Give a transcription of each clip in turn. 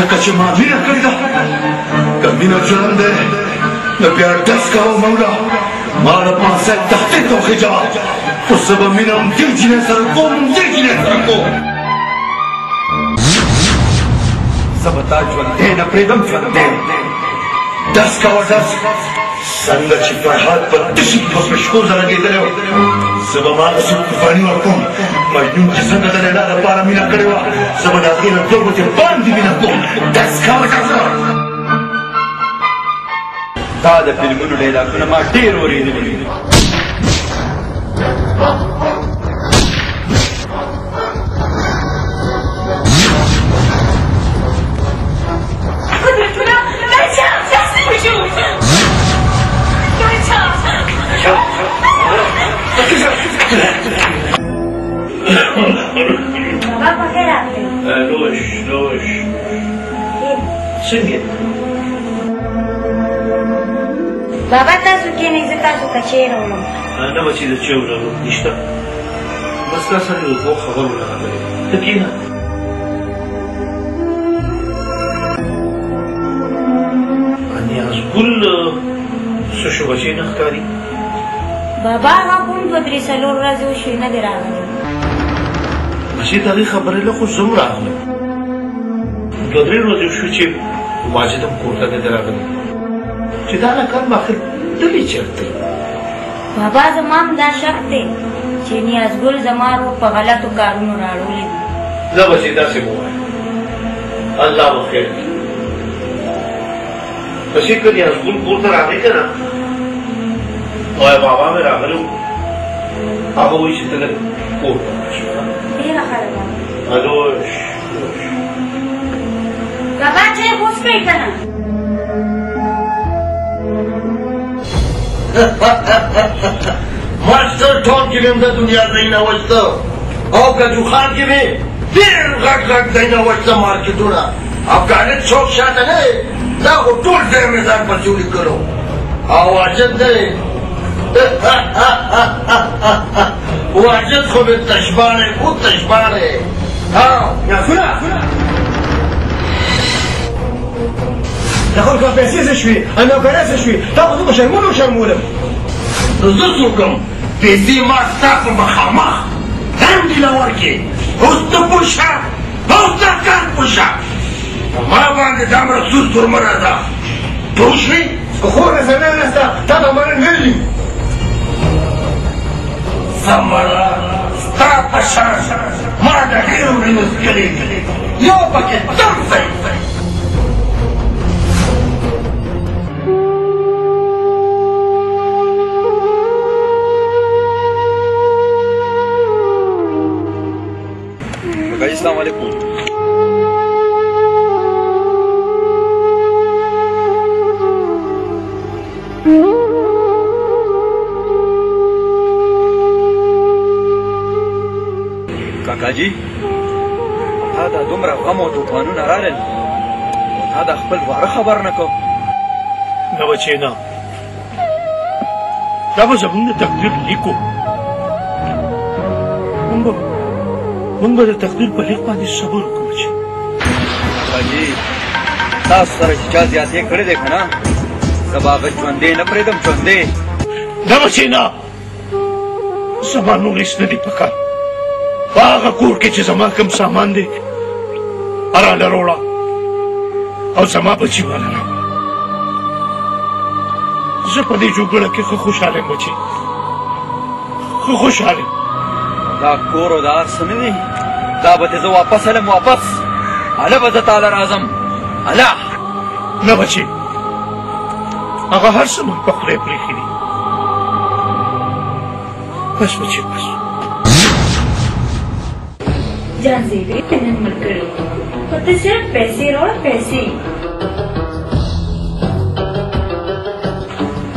ځکه چې ما مینه کړې ده که مینه ژوند دی نو بیا ډز کوه مولا ما د پانسۍ تحقیق وخېجه خو زه به مینه همدې جینۍ سره کوم همدې جینۍ سره کوم زه به تا ژوندی نه پرېږدم ژوندی ډز کوه ډز څنګه چې فرهاد په تشي په پشکو زه لګېدلی و زه به ماته څوک قرباني ورکوم مجنون چې څنګه د لیلا دپاره مینه کړې وه زه به د هغې نه دوه ګوتې باندې مینه کوم ډز کوه ډزه دا د فلمونو ډایلاګونه ما ډېر اورېدلي دي Baba, ¿qué era? Lož. څنګه بابا تاسو کښېنئ زه تاسو ته چای راوړم نه بچي د چای وړلو نشته بس تا سره یو دوه خبرونه راغلې ته کښېنه نیازګل څه شو بچی نه ښکاري بابا هغه کوم دوه درې څلور ورځې وشوې نه دی راغلی بچي د هغې خبرې له خو زه هم راغلم دوه درې ورځې وشوې چې واجد هم کور ته نه دی راغلی چې دا لکان به آخر تللی چېرته بابا زما هم دا شک دی چې نیازګل زما روح په غلطو کارونو راړولی دي نه بچې داسې مه وایه الله به خیر کړي بچې که نیازګل کور ته راغی که نه وایه بابا مې راغلی و هغه وایي چې ته لږ کور ته ورشې ډېره ښه ده بابا لوش بابا چای خوش کړئ که نه ماسټر ټول کې مې هم د دنیا ځایونه وشته او کجو خان کې مې ډېر غټ غټ ځایونه وشته مارکېټونه افغانیت چوک شاته نه دی دا خو ټول ځای مې ځان پر جوړې کړو او واجد نه دی واجد خو مې تشباړی خو تشباړی ناسونه د خلکو پیسې څه شوې نوکرۍ څه شوې تا خو زه په شرمولو شرمولم نو زه څوک یم پیسې ما ستا په مخامخ هم دې له ورکې اوس ته پوه شه اوس دا کار پوه شه په ما باندې دا مرسوس تورمنه ده پوه شوې خو رسنۍ نسته تا ته منع نه دي سمړه ستا په شان ما د ډېرو وړینو څکلې یو پکې تم ځای السلام علیکم کاکا جی تا دا دومره غم او طوفانونه رالل او تا د خپل واره خبر نه کو نه بچې نه دا به زموږ د تقدیر لیکو موږ به د تقدیر په لیک باندې صبر وکړو چې کاکا جی تاسو سره چې چا زیاتې کړې دی که نه زه به هغه ژوندی نه پرېږدم ژوندی نه بچې نه زما نور هېڅ نه دي پکار په هغه کور کې چې زما کوم سامان دی راله راوړه او زما بچي واله راوړه زه په دې جوګړه کې ښه خوشحاله یم بچې ښه خوشحاله یم دا کور او دا هر څه نه دي دا به دې زه واپس هلم واپس هله به زه تاله راځم هله نه بچې هغه هر څه موږ په خدای پرېښي دي بس بچې بس جانزیبی نن مړ کړی خو ته صرف پیسې راوړه پیسې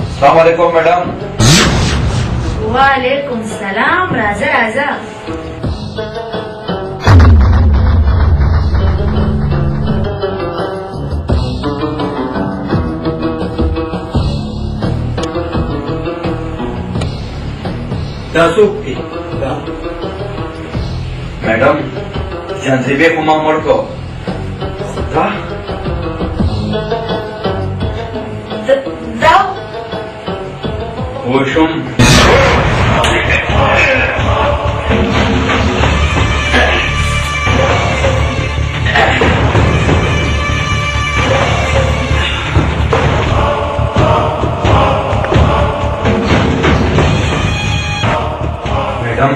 السلام علیکم میډم وعلیکم السلام راځه راځه دا څوک دی میډم جانزیبې خو ما مړ کو خو دا دا وشم मैडम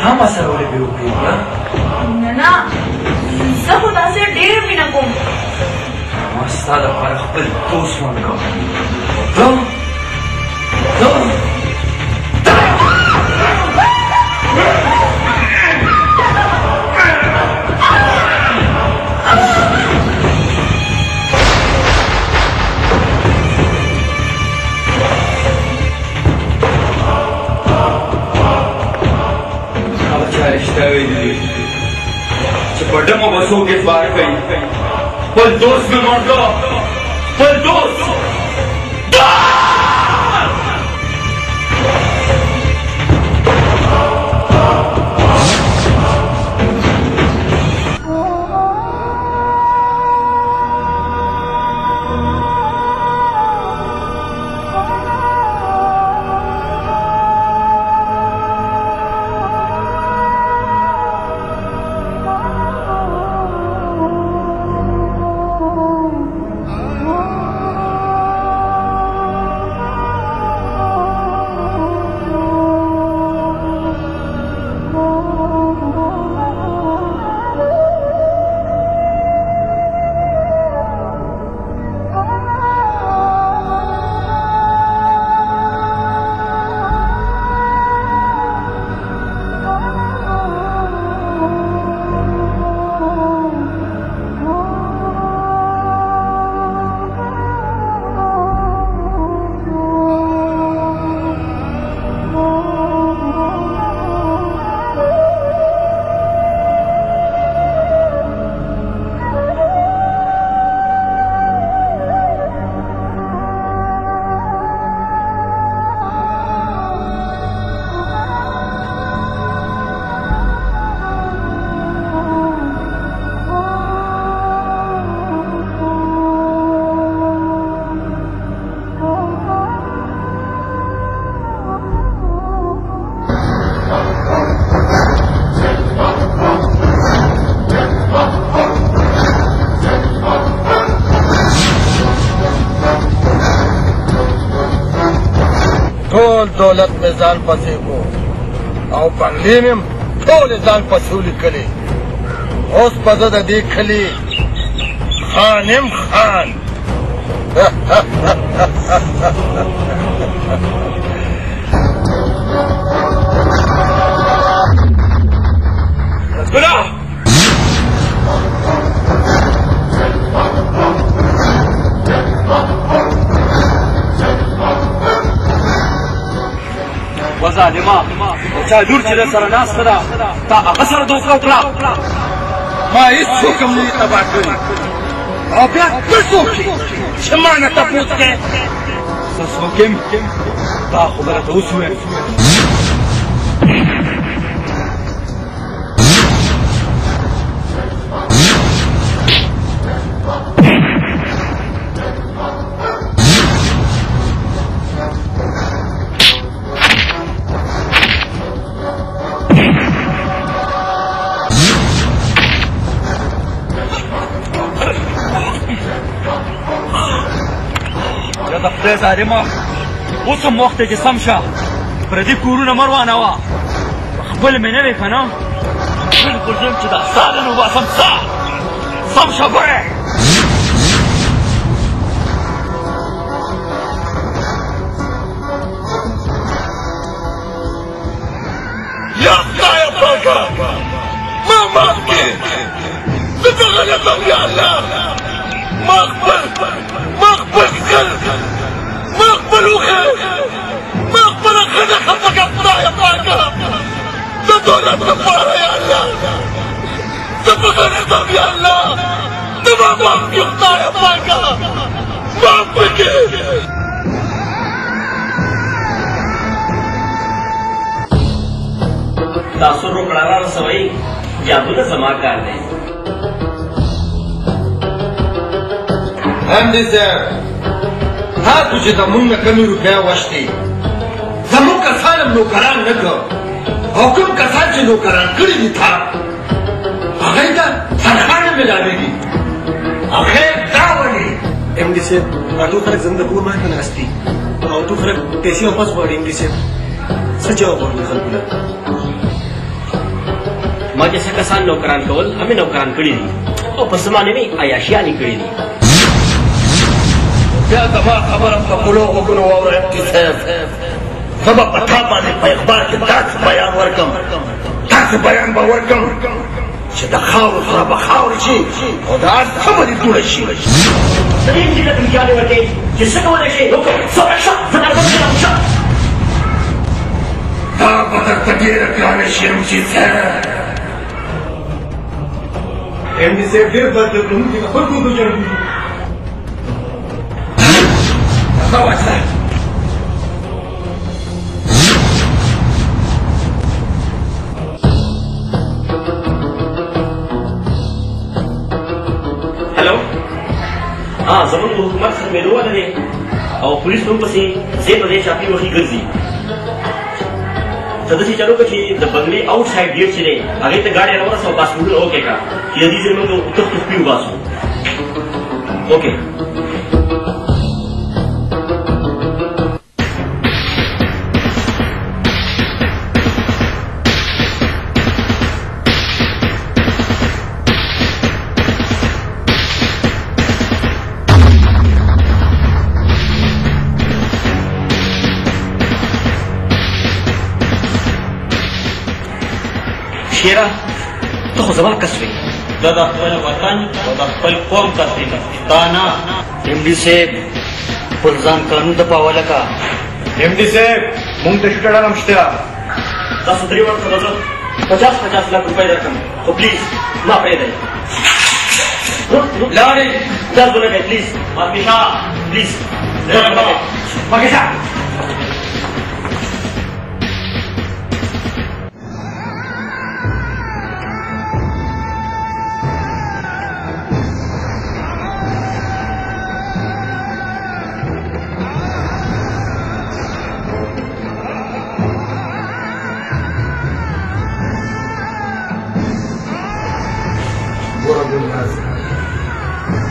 هم سره ولې به وکړو نه نه زه خو تاسې ډېر مینه کوم ما ستا لپاره خپل دوست ونکړ पड्डमों बसों के द्वार गई पर दोस्त में मर दो पर दोस्त ټول دولت مې ځان پسې کو او بنګلې مې ټولې ځان پسې ولیکلې اوس به زه د دې کلي خانم خان ظالما چا لور چې سره ناسته ده تا هغه سره دوکه وکړه ما هېڅ څوک هم نه دي تباه کړي او بیا ته څوک یې چې ما نه تپوس کوې زه څوک یم دا خبره ته اوس وویم خدای ظالمه اوس هم وخت دی چې سم شه پردي کورونه مه روانوه خپل مې نه وې که نه بالکل ځم چې دا ساه نن وباسم ساه سم شه ګورې یا خدایه پاکه ما معاف کړې زه به غلط یم یا الله ما خپل کل ما خپل وخیر ما خپله ښځه خفه کړه خدایه پاکه د دولت لپاره یا الله زه به غلط یم یا الله ته ما معاف کړې خدایه پاکه معاف وکړې تاسو روکړه را رسوي یادونه زما کار دی هم دې صاحب تاسو چې زمونږ نه کمې روپۍ وشتې زمونږ کسان هم نوکران نه کړ او کوم کسان چې نوکران کړي دي تا هغوی ته تنخوا نه میلاوېږي آخر دا ولې ایم ډي صاحب ټول خلک زموږ د کور مخې ته ناست دي او ټول خلک پیسې واپس غواړي ایم ډي صاحب څه جواب ورکړو خلکو له ما چې څه کسان نوکران کول همې نوکران کړي دي او په زمانې مې عیاشیانې کړي دي بیا زما خبره په خپلو غوږونو واوره افتي صاحب زه به په تا باندې په اخبار کې داسې بیان ورکړم داسې بیان به ورکړم چې د خاورو سره به خاورې شي او د هر څه به دې جوړه شي د دې ځینې ته امکان ورکوي چې څه کولی شي وکړو څه شه زه درته شه دا به درته ډېره ګرانه شي امسي صاحب ایم ډي صاحب ډېر بد لرونکي د خلکو د جوړېږي هلو زموږ د حکومت ختمېدو واله دی او پولیس هم پسې ځای په ځای چاپي وخي ګرځي ته داسې چلو کړه چې د بنګلې آوټ سایډ ګیټ چې دی هغې ته ګاډۍ راورسوه پاسپورټونه اوکې کړه چې د دې ځای موږ تخت خپي وباسو اوکې شیره ته خو زما کس وې دا د خپل وطن او د خپل قوم کس دی دا نه ایم ډي صاحب خپل ځان قانون ته پاوله کا ایم ډي صاحب مونږ ته شوټه ډالم شته تاسو درې ورته به زه 50 لک روپۍ درکړم خو پلیز ما پرېږدئ لاړې درد ونه کوئ پلیز مارکیشا پلیز مارکیشا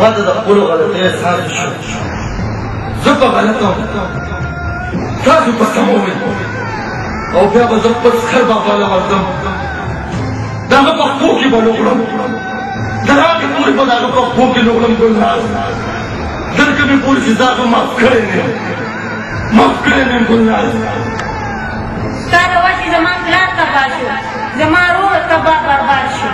ما ته د خپلو غلطیو احساس شو زه په غلطه وم تاسو په سمه وئ او بیا به زه خپل سخر بابا له ورځم د هغه پښتو کې به لوغړم تر هغې پورې به د هغه پښتو کې لوغړم ګلناز تر کومې پورې چې زه هغه معاف کړی نه یم معاف کړی نه یم ګلناز ستا د وجې زما پلار تباه شو زما روح تباه برباد شو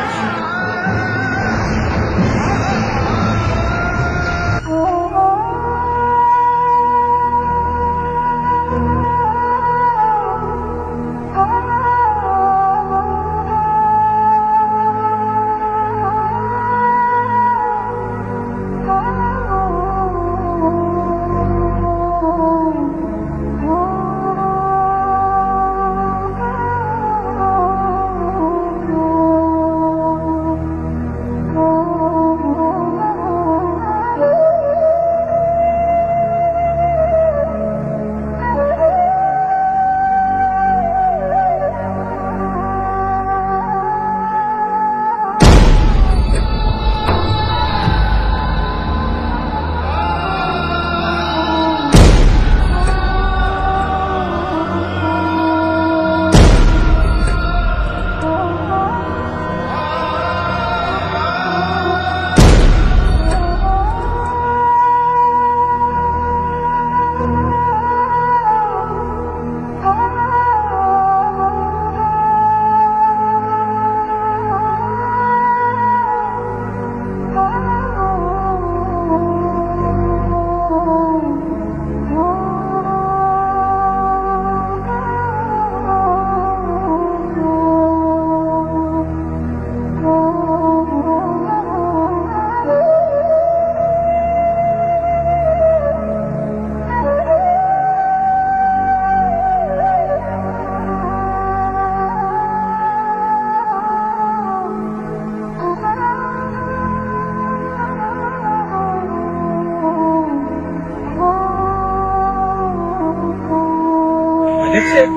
ملک صاحب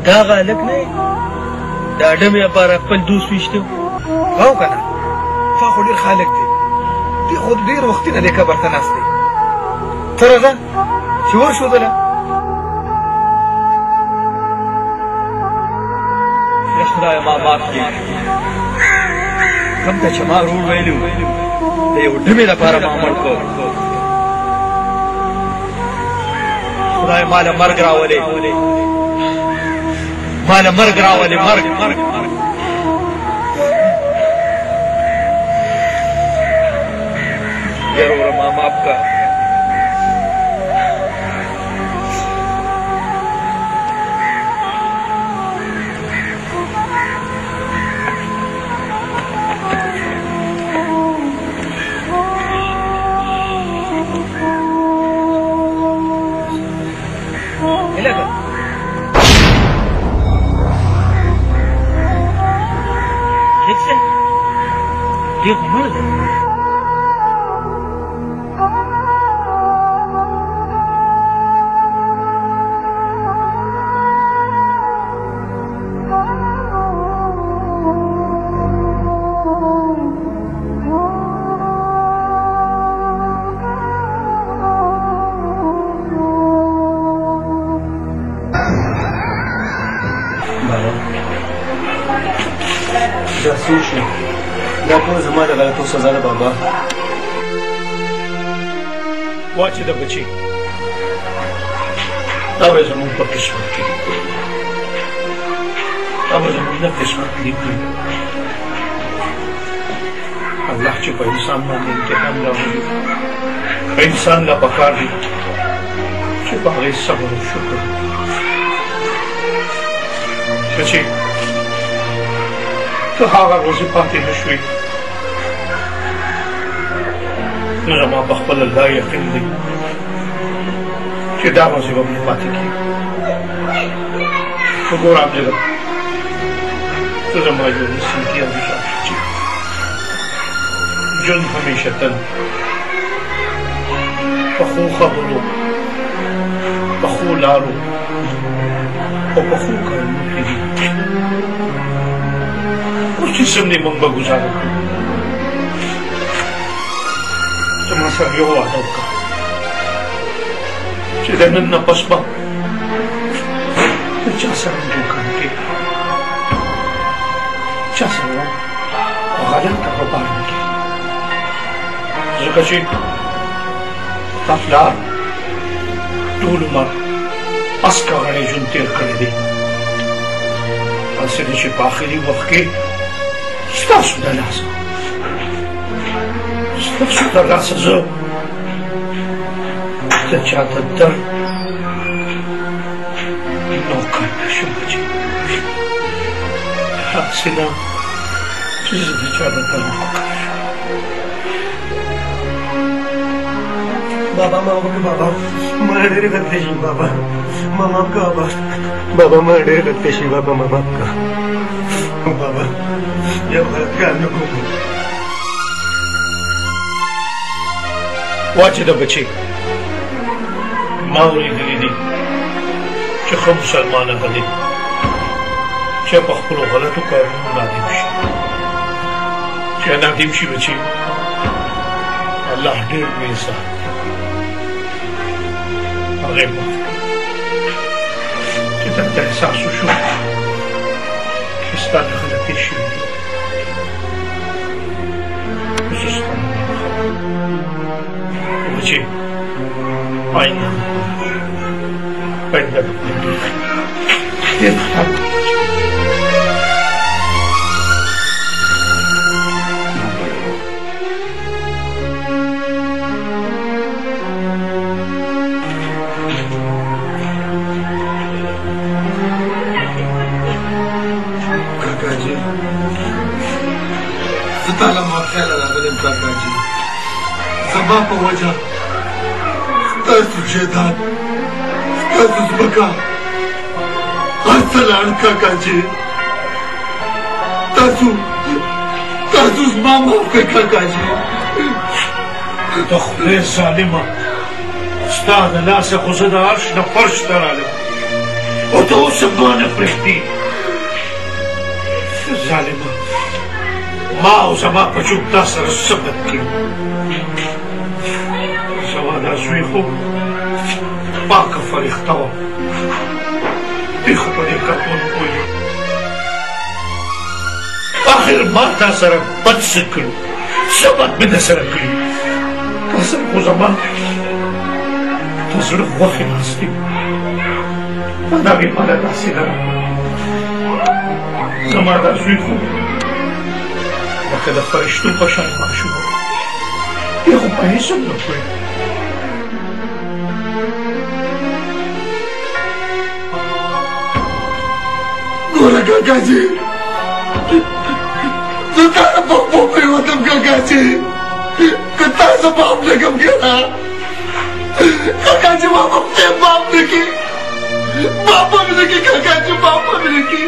دا هغه هلک نه یې د اډمې لپاره خپل دوست ویشته او که نه تا خو ډېر ښه هلک دی دی خو ډېر وختي نه دې قبر ته ناست دی ته راځه چې ورښودله خدای ما معاف کړي کوم ته چې ما ورور ویلي و د یو ډمې لپاره ما عمل کړ خدای ما له مرګ راولې مرګ یا وروره ما معاف کړه Dios mío. جاسوس دا ټول زما د غلطو سزا ده بابا واچې د بچي دا به زموږ په قسمت کې دا به زموږ د قسمت لیکلي الله چې په انسان باندې انتقام راولي انسان له پکار دي چې په هغې صبر او شکر بچي ته هغه ورځې پاتې نه شوې نو زما په خپل الله یقین دی چې دا ورځې به مې پاتې کېږي خو ګوره امجده ته زما یو نصیحتي او مثال چې ژوند همیشه تل پخو خبرو پخو لارو او پخو کارونو کې دي اوس چې څنګه موږ به ګزاره کړو ته ما سره یو وعده وکړه چې د نن نه پس به چا سره هم دوکه نه کوې چا سره غلط کاروبار نه کوې ځکه چې تا پلار ټول عمر اسکه غړی ژوند تېر کړی دی هسې ده چې په آخري وخت کې ستاسو د لاسه زه د چاته درد نوکر نه شم بچی هسې نه چې زه د چا د درد نوکر شم بابا ما وکړه بابا ما ډېرې غلطۍ شي بابا ما معاف کړه بابا ما ډېرې غلطۍ شي بابا ما معاف کړه بابا یو غلط کار نه کوم واچې د بچې ما اورېدلي دي چې ښه مسلمان هغه دی چې په خپلو غلطو کارونو نادم شي چې نادم شي بچې الله ډېر لوی انسان هغې معاف چې درته احساس وشو چې ستا د غلطۍ شوي دي خصوصا بچې آینده ډېر خطر تعالی معافیه راغلم کاکاجي زما په وجه ستاسو جیداد ستاسو ځمکه هر څه لاړ کاکاجي تاسو زما معاف کړئ کاکاجي د خدای ظالمه ستا د لاسه خو زه د عرش نه فرش ته رالم او ته اوس هم ما نه پرېږدي. ظالمه، ما او زما بچو تا سره څه بد کړي؟ زما دا زوی خو پاکه فرښته وه، دی خو په دې کار ونه پوهېږي. آخر ما تا سره بد څه کړي؟ څه بد مې در سره کړي؟ تا سره خو زما د زړه غوښې ناستې، په دغې ماله داسې ده زما دا زوی خو لکه د فرشتو په شان ماشوم و، دی خو په هېڅ هم نه پوهېږي. ګوره کاکاجي، زه تا نه په اوبو پرېوتم کاکاجي، که تا زه معاف نه کړم که نه کاکاجي، ما به خدای معاف نه کړي، معاف به مې نه کړي کاکاجي، معاف به مې نه کړي.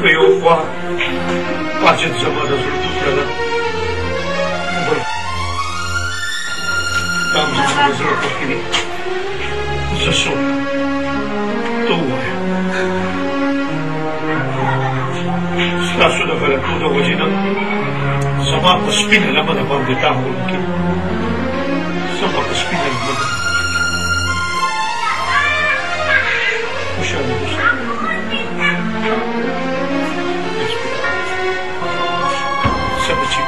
که یو خوا واجد زما د زړه ټوکره ده، بل دا هم زما د زړه خوښې دي. زه څوک ته ووایه. ستاسو د غلطو د وجې نه زما په سپینه لمنه باندې داغ ولګي. زما په سپینه لمنه خوشحاله اوسه. څه بچي،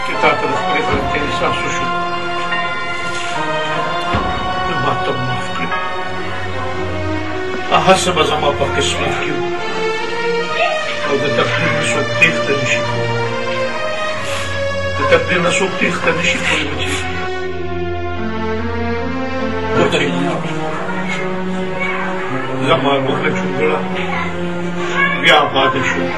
چې تا ته د خپلې غلطۍ احساس وشو، نو ما ته معاف کړي. هر څه به زما په قسمت کې وو، او د تقدیر نه څوک تېښته نه شي کولی. د تقدیر نه څوک تېښته نه شي کولی بچي. بچي، زما روغه چونګړه بیا آباده شوه.